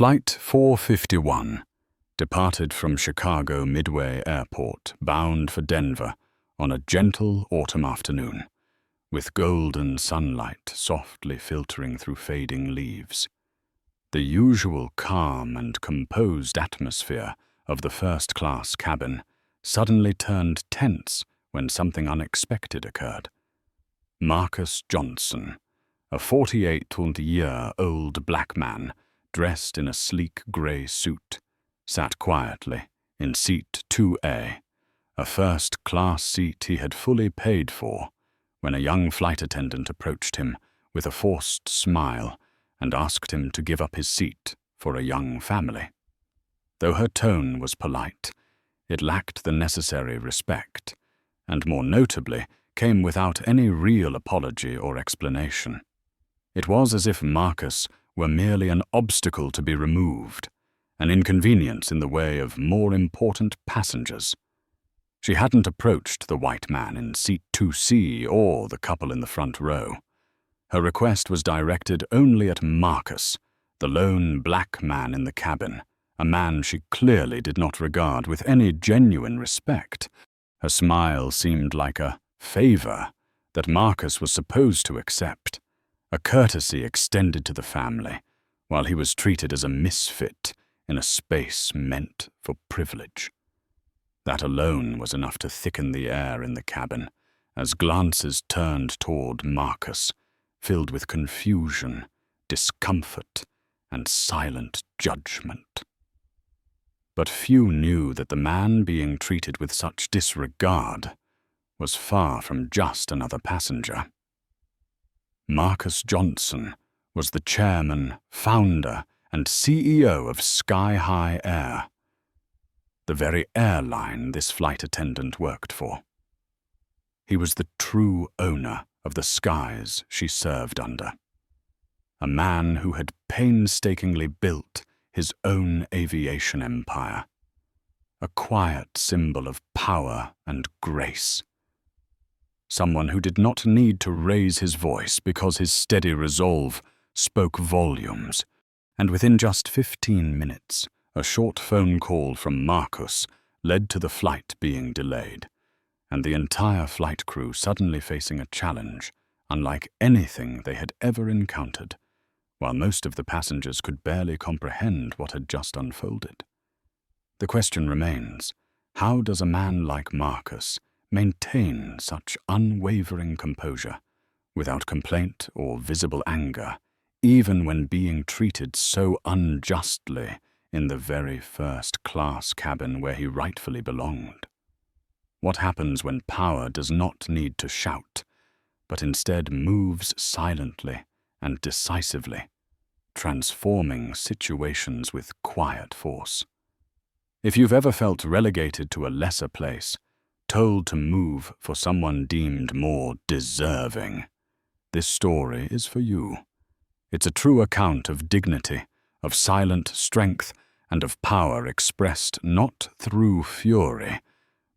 Flight 451 departed from Chicago Midway Airport, bound for Denver, on a gentle autumn afternoon, with golden sunlight softly filtering through fading leaves. The usual calm and composed atmosphere of the first-class cabin suddenly turned tense when something unexpected occurred. Marcus Johnson, a 48-year-old black man dressed in a sleek grey suit, sat quietly in seat 2A, a first-class seat he had fully paid for, when a young flight attendant approached him with a forced smile and asked him to give up his seat for a young family. Though her tone was polite, it lacked the necessary respect, and more notably, came without any real apology or explanation. It was as if Marcus were merely an obstacle to be removed, an inconvenience in the way of more important passengers. She hadn't approached the white man in seat 2C or the couple in the front row. Her request was directed only at Marcus, the lone black man in the cabin, a man she clearly did not regard with any genuine respect. Her smile seemed like a favor that Marcus was supposed to accept, a courtesy extended to the family, while he was treated as a misfit in a space meant for privilege. That alone was enough to thicken the air in the cabin, as glances turned toward Marcus, filled with confusion, discomfort, and silent judgment. But few knew that the man being treated with such disregard was far from just another passenger. Marcus Johnson was the chairman, founder, and CEO of SkyHigh Air, the very airline this flight attendant worked for. He was the true owner of the skies she served under, a man who had painstakingly built his own aviation empire, a quiet symbol of power and grace. Someone who did not need to raise his voice because his steady resolve spoke volumes, and within just 15 minutes, a short phone call from Marcus led to the flight being delayed, and the entire flight crew suddenly facing a challenge unlike anything they had ever encountered, while most of the passengers could barely comprehend what had just unfolded. The question remains, how does a man like Marcus maintain such unwavering composure, without complaint or visible anger, even when being treated so unjustly in the very first-class cabin where he rightfully belonged? What happens when power does not need to shout, but instead moves silently and decisively, transforming situations with quiet force? If you've ever felt relegated to a lesser place, told to move for someone deemed more deserving, this story is for you. It's a true account of dignity, of silent strength, and of power expressed not through fury,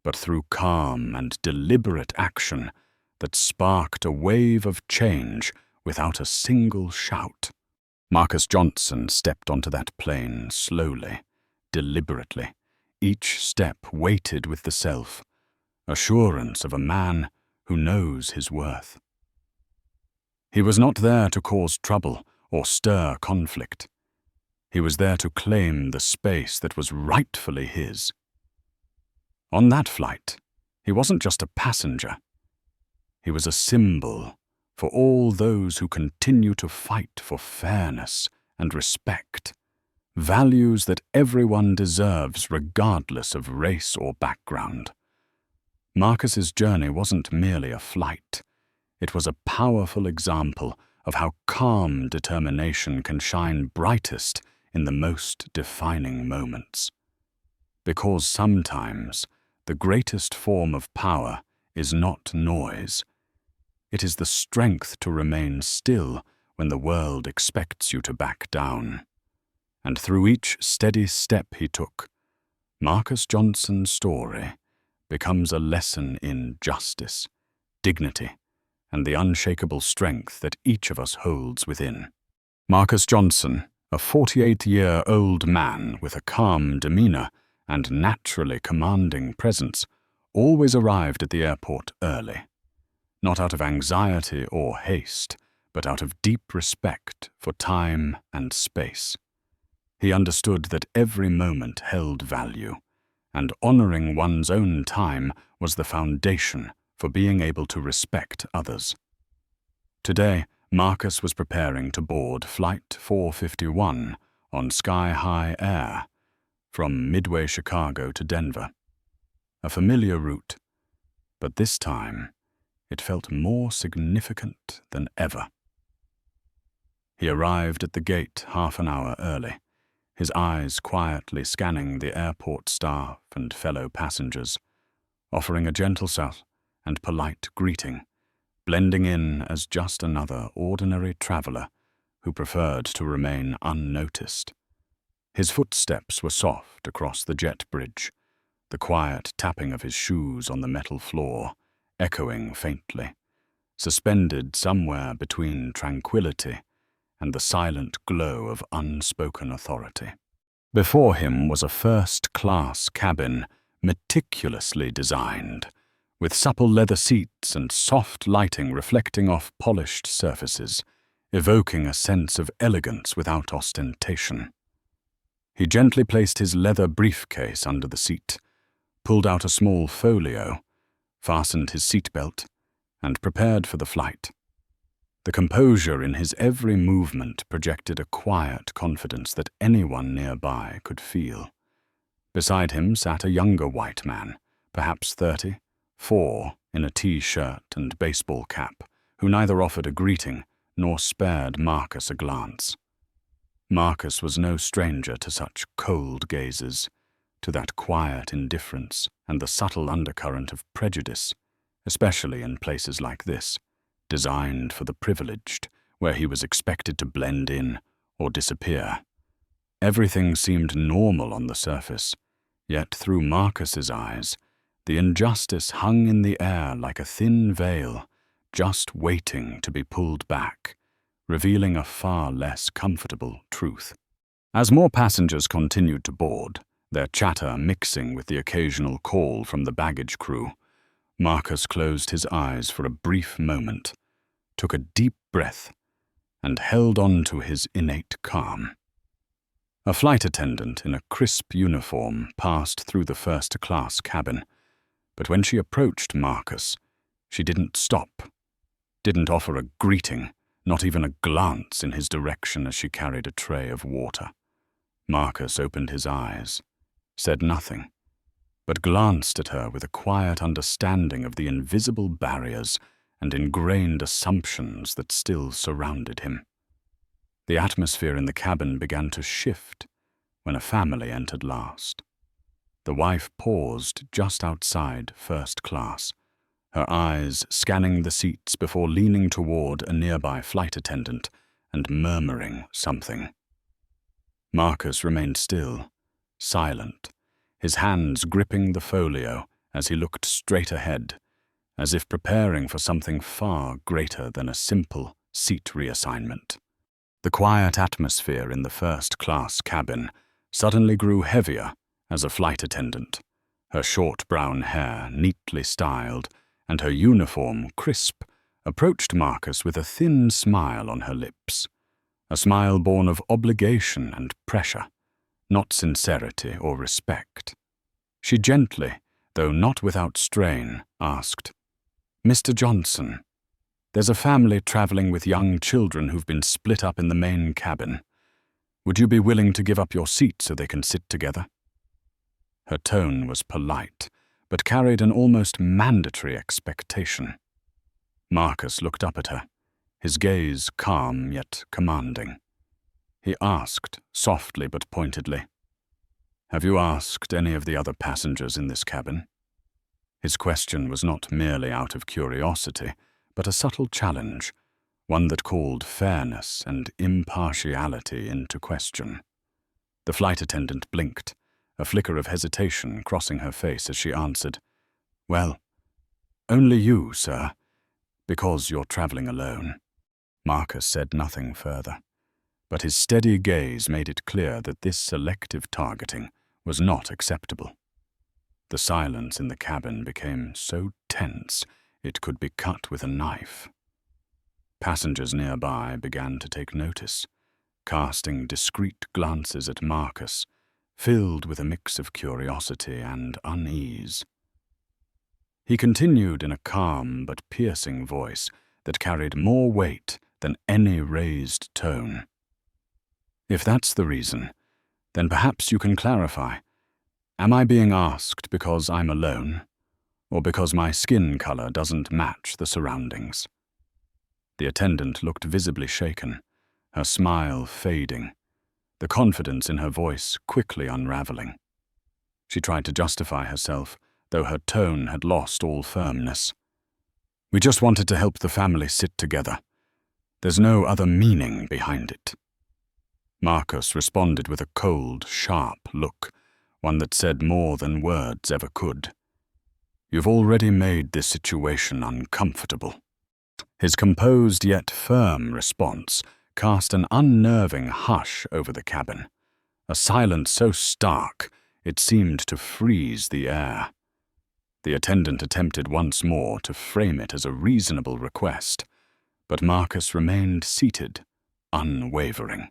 but through calm and deliberate action that sparked a wave of change without a single shout. Marcus Johnson stepped onto that plane slowly, deliberately, each step weighted with the self-assurance of a man who knows his worth. He was not there to cause trouble or stir conflict. He was there to claim the space that was rightfully his. On that flight, he wasn't just a passenger. He was a symbol for all those who continue to fight for fairness and respect, values that everyone deserves regardless of race or background. Marcus's journey wasn't merely a flight. It was a powerful example of how calm determination can shine brightest in the most defining moments. Because sometimes the greatest form of power is not noise. It is the strength to remain still when the world expects you to back down. And through each steady step he took, Marcus Johnson's story becomes a lesson in justice, dignity, and the unshakable strength that each of us holds within. Marcus Johnson, A 48-year-old man with a calm demeanor and naturally commanding presence always arrived at the airport early, not out of anxiety or haste, but out of deep respect for time and space. He understood that every moment held value, and honoring one's own time was the foundation for being able to respect others. Today, Marcus was preparing to board Flight 451 on SkyHigh Air from Midway, Chicago to Denver. A familiar route, but this time it felt more significant than ever. He arrived at the gate half an hour early, his eyes quietly scanning the airport staff and fellow passengers, offering a gentle salute and polite greeting, blending in as just another ordinary traveler who preferred to remain unnoticed. His footsteps were soft across the jet bridge, the quiet tapping of his shoes on the metal floor echoing faintly, suspended somewhere between tranquility and the silent glow of unspoken authority. Before him was a first-class cabin meticulously designed, with supple leather seats and soft lighting reflecting off polished surfaces, evoking a sense of elegance without ostentation. He gently placed his leather briefcase under the seat, pulled out a small folio, fastened his seatbelt, and prepared for the flight. The composure in his every movement projected a quiet confidence that anyone nearby could feel. Beside him sat a younger white man, perhaps 34, in a T-shirt and baseball cap, who neither offered a greeting nor spared Marcus a glance. Marcus was no stranger to such cold gazes, to that quiet indifference and the subtle undercurrent of prejudice, especially in places like this, designed for the privileged, where he was expected to blend in or disappear. Everything seemed normal on the surface, yet through Marcus's eyes, the injustice hung in the air like a thin veil, just waiting to be pulled back, revealing a far less comfortable truth. As more passengers continued to board, their chatter mixing with the occasional call from the baggage crew, Marcus closed his eyes for a brief moment, took a deep breath, and held on to his innate calm. A flight attendant in a crisp uniform passed through the first-class cabin, but when she approached Marcus, she didn't stop, didn't offer a greeting, not even a glance in his direction as she carried a tray of water. Marcus opened his eyes, said nothing, but glanced at her with a quiet understanding of the invisible barriers and ingrained assumptions that still surrounded him. The atmosphere in the cabin began to shift when a family entered last. The wife paused just outside first class, her eyes scanning the seats before leaning toward a nearby flight attendant and murmuring something. Marcus remained still, silent, his hands gripping the folio as he looked straight ahead, as if preparing for something far greater than a simple seat reassignment. The quiet atmosphere in the first-class cabin suddenly grew heavier as a flight attendant, her short brown hair neatly styled and her uniform crisp, approached Marcus with a thin smile on her lips, a smile born of obligation and pressure, not sincerity or respect. She gently, though not without strain, asked, "Mr. Johnson, there's a family traveling with young children who've been split up in the main cabin. Would you be willing to give up your seat so they can sit together?" Her tone was polite, but carried an almost mandatory expectation. Marcus looked up at her, his gaze calm yet commanding. He asked, softly but pointedly, "Have you asked any of the other passengers in this cabin?" His question was not merely out of curiosity, but a subtle challenge, one that called fairness and impartiality into question. The flight attendant blinked, a flicker of hesitation crossing her face as she answered, "Well, only you, sir, because you're traveling alone." Marcus said nothing further, but his steady gaze made it clear that this selective targeting was not acceptable. The silence in the cabin became so tense it could be cut with a knife. Passengers nearby began to take notice, casting discreet glances at Marcus, filled with a mix of curiosity and unease. He continued in a calm but piercing voice that carried more weight than any raised tone. "If that's the reason, then perhaps you can clarify. Am I being asked because I'm alone, or because my skin color doesn't match the surroundings?" The attendant looked visibly shaken, her smile fading, the confidence in her voice quickly unraveling. She tried to justify herself, though her tone had lost all firmness. "We just wanted to help the family sit together. There's no other meaning behind it." Marcus responded with a cold, sharp look, one that said more than words ever could. "You've already made this situation uncomfortable." His composed yet firm response cast an unnerving hush over the cabin, a silence so stark it seemed to freeze the air. The attendant attempted once more to frame it as a reasonable request, but Marcus remained seated, unwavering.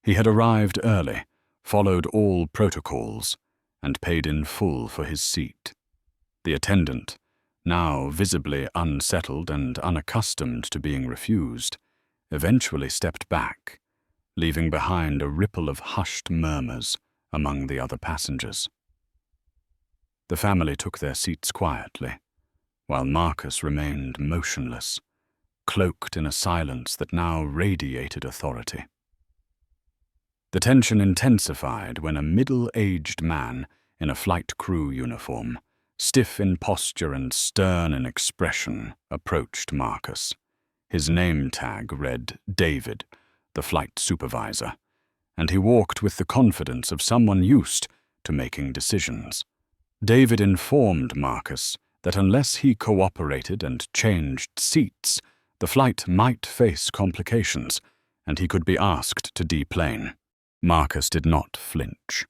He had arrived early, followed all protocols, and paid in full for his seat. The attendant, now visibly unsettled and unaccustomed to being refused, eventually stepped back, leaving behind a ripple of hushed murmurs among the other passengers. The family took their seats quietly, while Marcus remained motionless, cloaked in a silence that now radiated authority. The tension intensified when a middle-aged man in a flight crew uniform, stiff in posture and stern in expression, approached Marcus. His name tag read David, the flight supervisor, and he walked with the confidence of someone used to making decisions. David informed Marcus that unless he cooperated and changed seats, the flight might face complications, and he could be asked to deplane. Marcus did not flinch.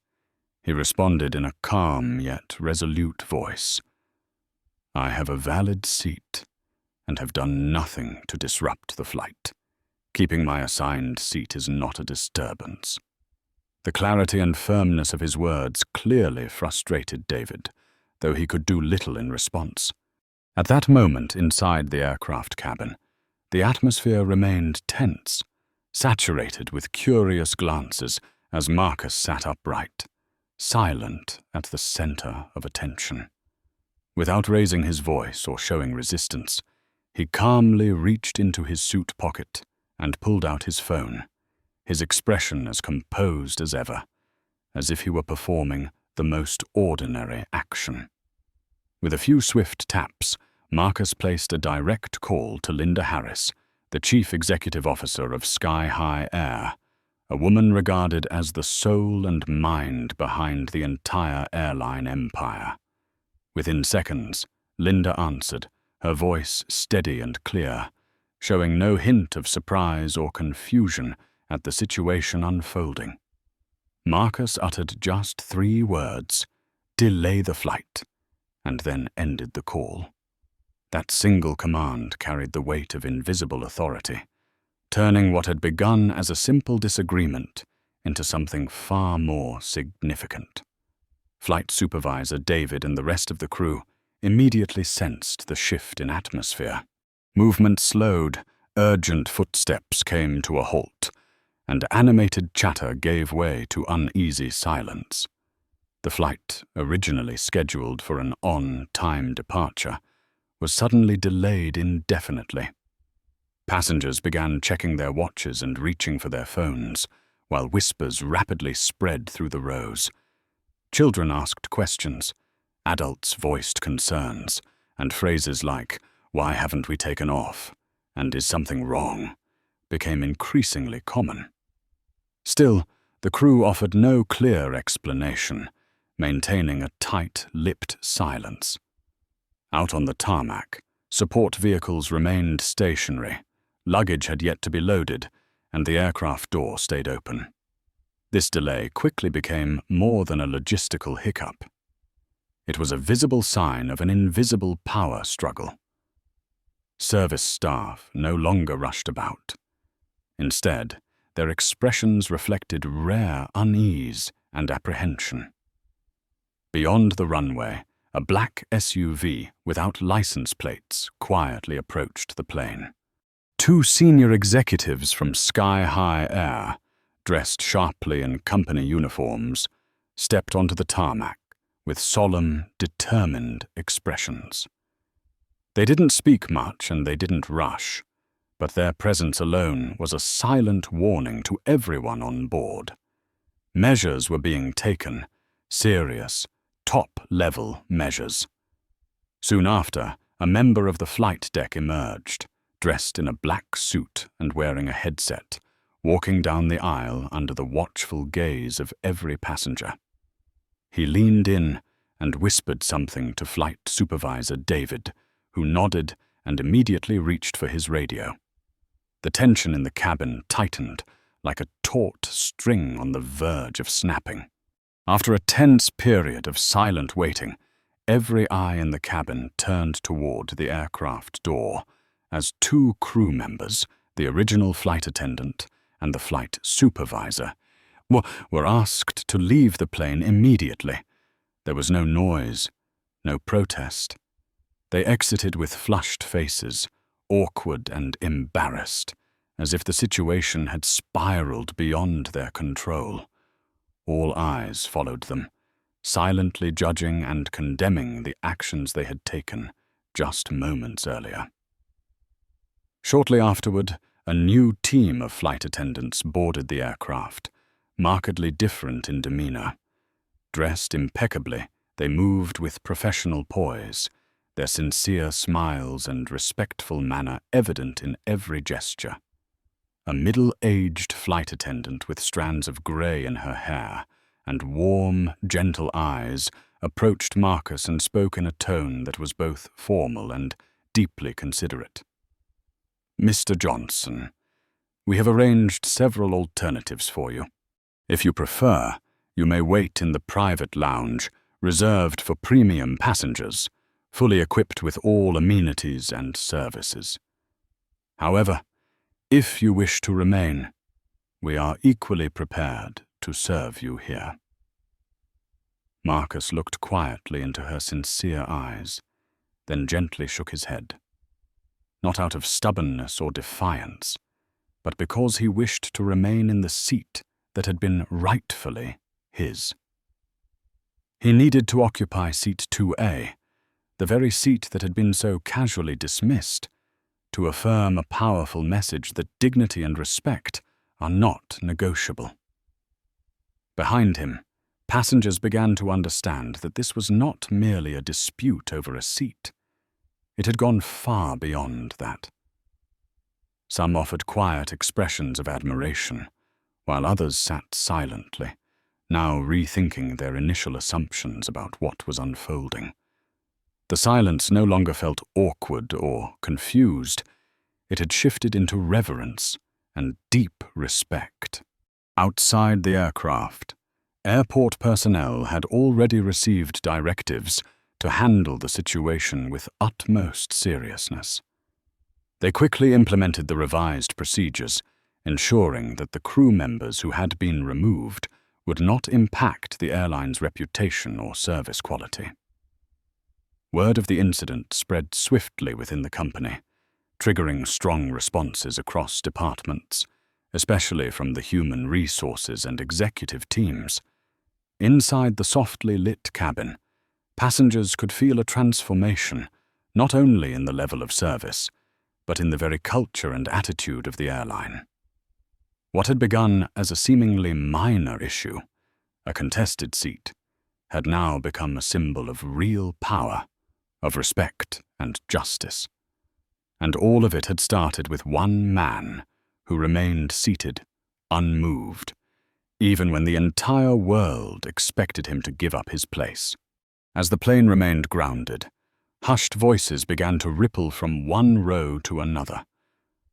He responded in a calm yet resolute voice. "I have a valid seat and have done nothing to disrupt the flight. Keeping my assigned seat is not a disturbance." The clarity and firmness of his words clearly frustrated David, though he could do little in response. At that moment inside the aircraft cabin, the atmosphere remained tense, saturated with curious glances as Marcus sat upright, silent at the center of attention. Without raising his voice or showing resistance, he calmly reached into his suit pocket and pulled out his phone, his expression as composed as ever, as if he were performing the most ordinary action. With a few swift taps, Marcus placed a direct call to Linda Harris, the Chief Executive Officer of SkyHigh Air, a woman regarded as the soul and mind behind the entire airline empire. Within seconds, Linda answered, her voice steady and clear, showing no hint of surprise or confusion at the situation unfolding. Marcus uttered just 3 words, "Delay the flight," and then ended the call. That single command carried the weight of invisible authority, turning what had begun as a simple disagreement into something far more significant. Flight Supervisor David and the rest of the crew immediately sensed the shift in atmosphere. Movement slowed, urgent footsteps came to a halt, and animated chatter gave way to uneasy silence. The flight, originally scheduled for an on-time departure, was suddenly delayed indefinitely. Passengers began checking their watches and reaching for their phones, while whispers rapidly spread through the rows. Children asked questions, adults voiced concerns, and phrases like, "Why haven't we taken off?" and "Is something wrong?" became increasingly common. Still, the crew offered no clear explanation, maintaining a tight-lipped silence. Out on the tarmac, support vehicles remained stationary, luggage had yet to be loaded, and the aircraft door stayed open. This delay quickly became more than a logistical hiccup. It was a visible sign of an invisible power struggle. Service staff no longer rushed about. Instead, their expressions reflected rare unease and apprehension. Beyond the runway, a black SUV without license plates quietly approached the plane. Two senior executives from SkyHigh Air, dressed sharply in company uniforms, stepped onto the tarmac with solemn, determined expressions. They didn't speak much and they didn't rush, but their presence alone was a silent warning to everyone on board. Measures were being taken, serious, top-level measures. Soon after, a member of the flight deck emerged, dressed in a black suit and wearing a headset, walking down the aisle under the watchful gaze of every passenger. He leaned in and whispered something to Flight Supervisor David, who nodded and immediately reached for his radio. The tension in the cabin tightened like a taut string on the verge of snapping. After a tense period of silent waiting, every eye in the cabin turned toward the aircraft door as two crew members, the original flight attendant and the flight supervisor, were asked to leave the plane immediately. There was no noise, no protest. They exited with flushed faces, awkward and embarrassed, as if the situation had spiraled beyond their control. All eyes followed them, silently judging and condemning the actions they had taken just moments earlier. Shortly afterward, a new team of flight attendants boarded the aircraft, markedly different in demeanor. Dressed impeccably, they moved with professional poise, their sincere smiles and respectful manner evident in every gesture. A middle-aged flight attendant with strands of gray in her hair and warm, gentle eyes approached Marcus and spoke in a tone that was both formal and deeply considerate. "Mr. Johnson, we have arranged several alternatives for you. If you prefer, you may wait in the private lounge reserved for premium passengers, fully equipped with all amenities and services. However, if you wish to remain, we are equally prepared to serve you here." Marcus looked quietly into her sincere eyes, then gently shook his head. Not out of stubbornness or defiance, but because he wished to remain in the seat that had been rightfully his. He needed to occupy seat 2A, the very seat that had been so casually dismissed, to affirm a powerful message that dignity and respect are not negotiable. Behind him, passengers began to understand that this was not merely a dispute over a seat. It had gone far beyond that. Some offered quiet expressions of admiration, while others sat silently, now rethinking their initial assumptions about what was unfolding. The silence no longer felt awkward or confused. It had shifted into reverence and deep respect. Outside the aircraft, airport personnel had already received directives to handle the situation with utmost seriousness. They quickly implemented the revised procedures, ensuring that the crew members who had been removed would not impact the airline's reputation or service quality. Word of the incident spread swiftly within the company, triggering strong responses across departments, especially from the human resources and executive teams. Inside the softly lit cabin, passengers could feel a transformation, not only in the level of service, but in the very culture and attitude of the airline. What had begun as a seemingly minor issue, a contested seat, had now become a symbol of real power, of respect and justice. And all of it had started with one man who remained seated, unmoved, even when the entire world expected him to give up his place. As the plane remained grounded, hushed voices began to ripple from one row to another.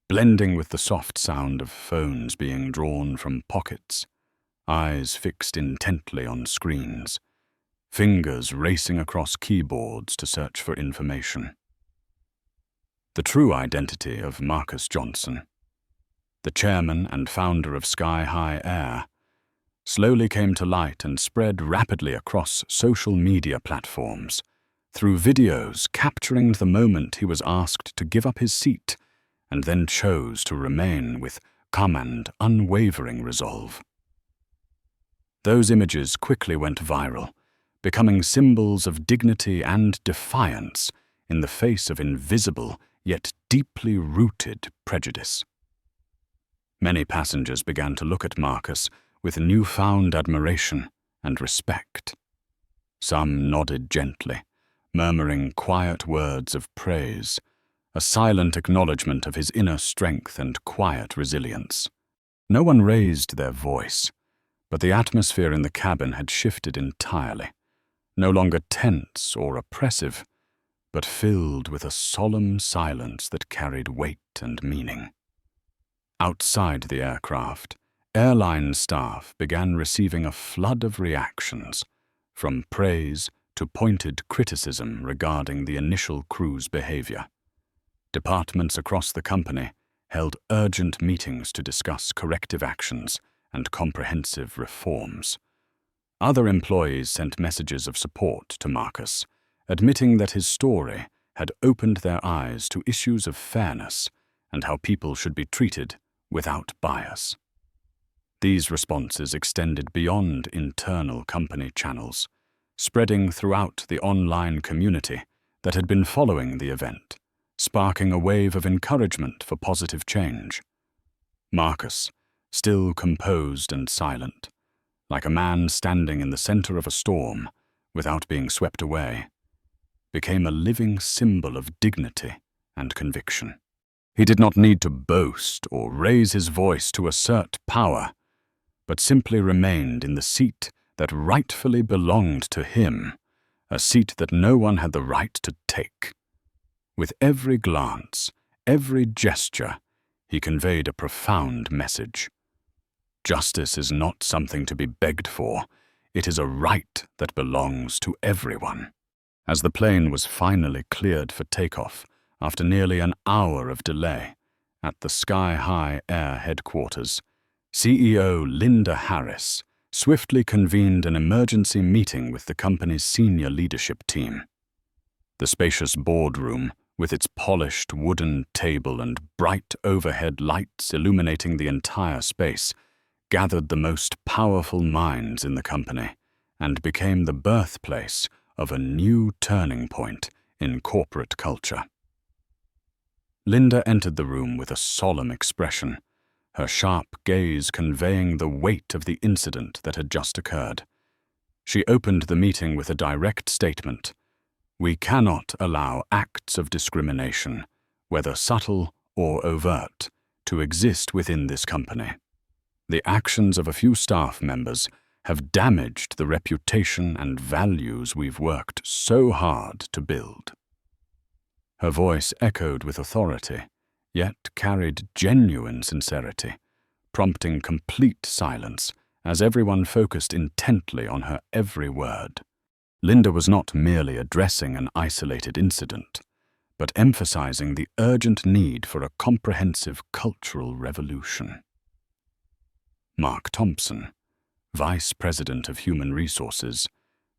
blending with the soft sound of phones being drawn from pockets, eyes fixed intently on screens, fingers racing across keyboards to search for information. The true identity of Marcus Johnson, the chairman and founder of SkyHigh Air, slowly came to light and spread rapidly across social media platforms, through videos capturing the moment he was asked to give up his seat and then chose to remain with calm and unwavering resolve. Those images quickly went viral, becoming symbols of dignity and defiance in the face of invisible yet deeply rooted prejudice. Many passengers began to look at Marcus with newfound admiration and respect. Some nodded gently, murmuring quiet words of praise, a silent acknowledgement of his inner strength and quiet resilience. No one raised their voice, but the atmosphere in the cabin had shifted entirely, no longer tense or oppressive, but filled with a solemn silence that carried weight and meaning. Outside the aircraft, airline staff began receiving a flood of reactions, from praise to pointed criticism regarding the initial crew's behavior. Departments across the company held urgent meetings to discuss corrective actions and comprehensive reforms. Other employees sent messages of support to Marcus, admitting that his story had opened their eyes to issues of fairness and how people should be treated without bias. These responses extended beyond internal company channels, spreading throughout the online community that had been following the event, sparking a wave of encouragement for positive change. Marcus, still composed and silent, like a man standing in the center of a storm without being swept away, became a living symbol of dignity and conviction. He did not need to boast or raise his voice to assert power, but simply remained in the seat that rightfully belonged to him, a seat that no one had the right to take. With every glance, every gesture, he conveyed a profound message. Justice is not something to be begged for. It is a right that belongs to everyone. As the plane was finally cleared for takeoff, after nearly an hour of delay, at the SkyHigh Air headquarters, CEO Linda Harris swiftly convened an emergency meeting with the company's senior leadership team. The spacious boardroom, with its polished wooden table and bright overhead lights illuminating the entire space, gathered the most powerful minds in the company and became the birthplace of a new turning point in corporate culture. Linda entered the room with a solemn expression, her sharp gaze conveying the weight of the incident that had just occurred. She opened the meeting with a direct statement: "We cannot allow acts of discrimination, whether subtle or overt, to exist within this company. The actions of a few staff members have damaged the reputation and values we've worked so hard to build." Her voice echoed with authority, yet carried genuine sincerity, prompting complete silence as everyone focused intently on her every word. Linda was not merely addressing an isolated incident, but emphasizing the urgent need for a comprehensive cultural revolution. Mark Thompson, Vice President of Human Resources,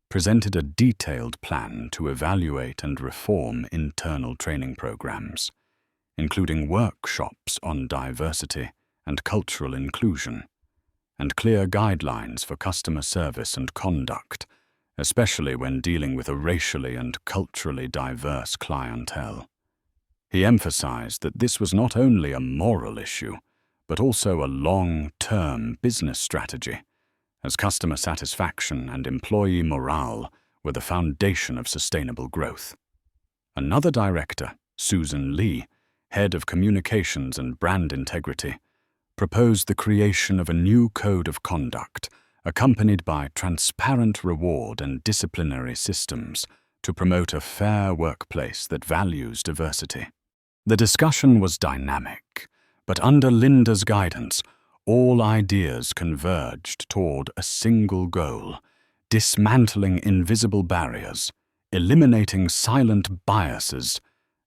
presented a detailed plan to evaluate and reform internal training programs, including workshops on diversity and cultural inclusion, and clear guidelines for customer service and conduct, especially when dealing with a racially and culturally diverse clientele. He emphasized that this was not only a moral issue, but also a long-term business strategy, as customer satisfaction and employee morale were the foundation of sustainable growth. Another director, Susan Lee, head of communications and brand integrity, proposed the creation of a new code of conduct accompanied by transparent reward and disciplinary systems to promote a fair workplace that values diversity. The discussion was dynamic, But under Linda's guidance, all ideas converged toward a single goal: dismantling invisible barriers, eliminating silent biases,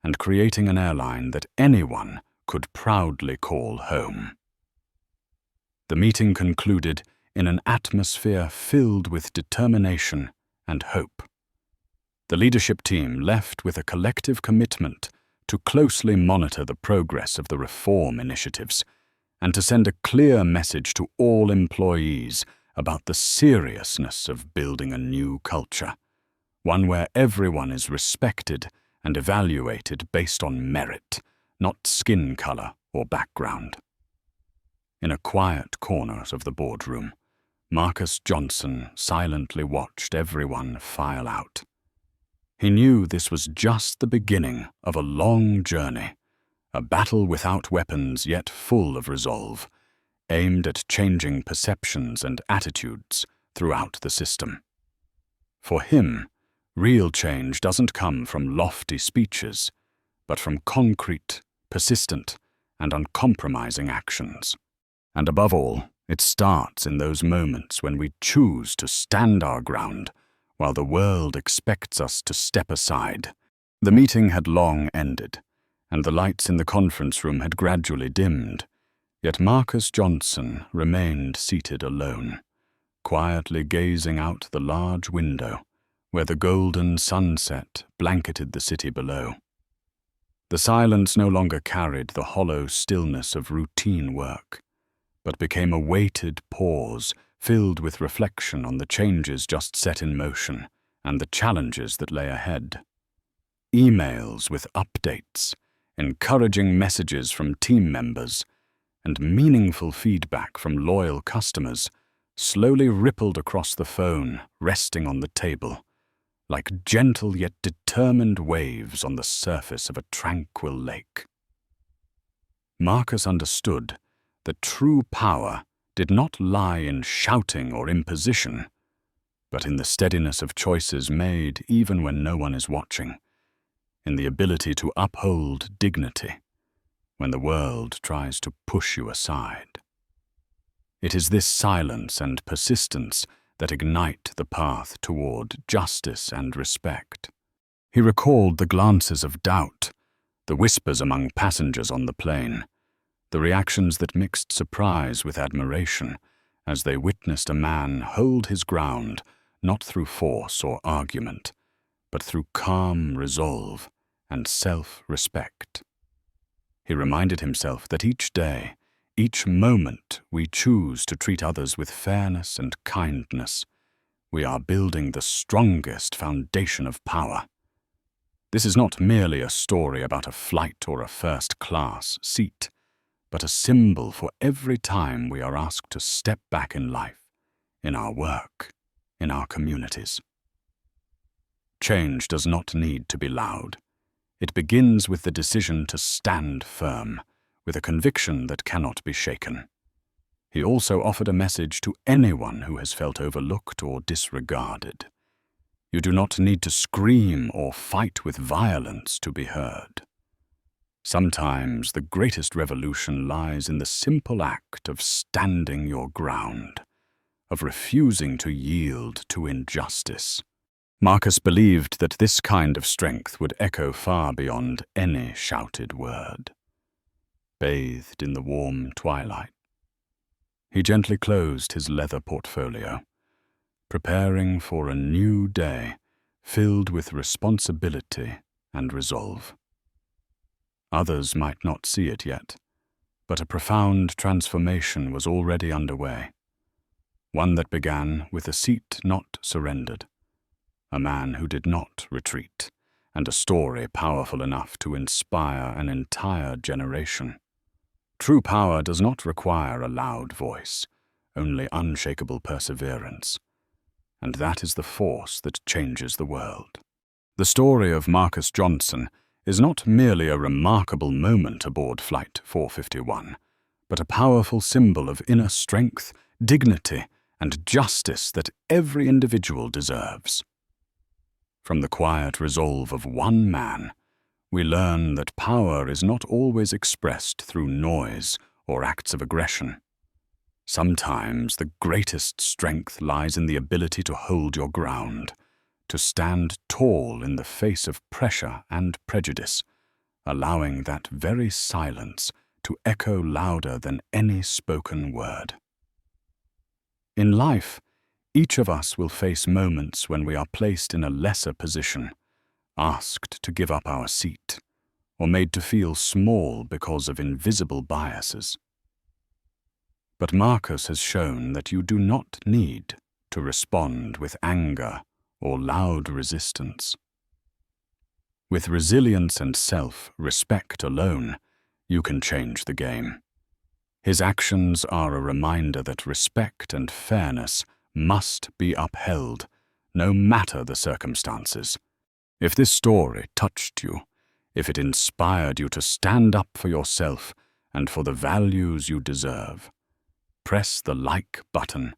and creating an airline that anyone could proudly call home. The meeting concluded in an atmosphere filled with determination and hope. The leadership team left with a collective commitment to closely monitor the progress of the reform initiatives and to send a clear message to all employees about the seriousness of building a new culture, one where everyone is respected and evaluated based on merit, not skin color or background. In a quiet corner of the boardroom, Marcus Johnson silently watched everyone file out. He knew this was just the beginning of a long journey, a battle without weapons yet full of resolve, aimed at changing perceptions and attitudes throughout the system. For him, real change doesn't come from lofty speeches, but from concrete, persistent, and uncompromising actions. And above all, it starts in those moments when we choose to stand our ground while the world expects us to step aside. The meeting had long ended, and the lights in the conference room had gradually dimmed, yet Marcus Johnson remained seated alone, quietly gazing out the large window where the golden sunset blanketed the city below. The silence no longer carried the hollow stillness of routine work, but became a weighted pause filled with reflection on the changes just set in motion and the challenges that lay ahead. Emails with updates, encouraging messages from team members, and meaningful feedback from loyal customers slowly rippled across the phone, resting on the table, like gentle yet determined waves on the surface of a tranquil lake. Marcus understood that true power did not lie in shouting or imposition, but in the steadiness of choices made even when no one is watching, in the ability to uphold dignity when the world tries to push you aside. It is this silence and persistence that ignite the path toward justice and respect. He recalled the glances of doubt, the whispers among passengers on the plane, the reactions that mixed surprise with admiration as they witnessed a man hold his ground not through force or argument, but through calm resolve and self-respect. He reminded himself that each day, each moment we choose to treat others with fairness and kindness, we are building the strongest foundation of power. This is not merely a story about a flight or a first-class seat, but a symbol for every time we are asked to step back in life, in our work, in our communities. Change does not need to be loud. It begins with the decision to stand firm, with a conviction that cannot be shaken. He also offered a message to anyone who has felt overlooked or disregarded. You do not need to scream or fight with violence to be heard. Sometimes the greatest revolution lies in the simple act of standing your ground, of refusing to yield to injustice. Marcus believed that this kind of strength would echo far beyond any shouted word. Bathed in the warm twilight, he gently closed his leather portfolio, preparing for a new day filled with responsibility and resolve. Others might not see it yet, but a profound transformation was already underway, one that began with a seat not surrendered, a man who did not retreat, and a story powerful enough to inspire an entire generation. True power does not require a loud voice, only unshakable perseverance, and that is the force that changes the world. The story of Marcus Johnson is not merely a remarkable moment aboard Flight 451, but a powerful symbol of inner strength, dignity, and justice that every individual deserves. From the quiet resolve of one man, we learn that power is not always expressed through noise or acts of aggression. Sometimes the greatest strength lies in the ability to hold your ground, to stand tall in the face of pressure and prejudice, allowing that very silence to echo louder than any spoken word. In life, each of us will face moments when we are placed in a lesser position, asked to give up our seat, or made to feel small because of invisible biases. But Marcus has shown that you do not need to respond with anger or loud resistance. With resilience and self-respect alone, you can change the game. His actions are a reminder that respect and fairness must be upheld, no matter the circumstances. If this story touched you, if it inspired you to stand up for yourself and for the values you deserve, press the like button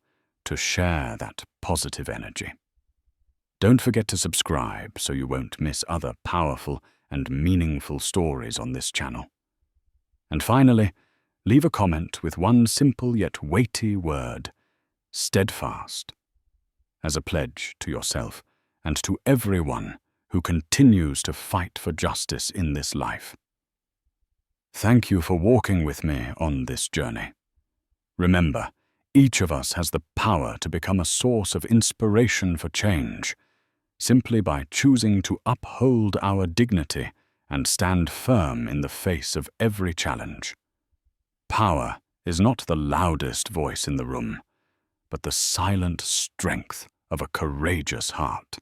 to share that positive energy. Don't forget to subscribe so you won't miss other powerful and meaningful stories on this channel. And finally, leave a comment with one simple yet weighty word: steadfast, as a pledge to yourself and to everyone who continues to fight for justice in this life. Thank you for walking with me on this journey. Remember, each of us has the power to become a source of inspiration for change, simply by choosing to uphold our dignity and stand firm in the face of every challenge. Power is not the loudest voice in the room, but the silent strength of a courageous heart.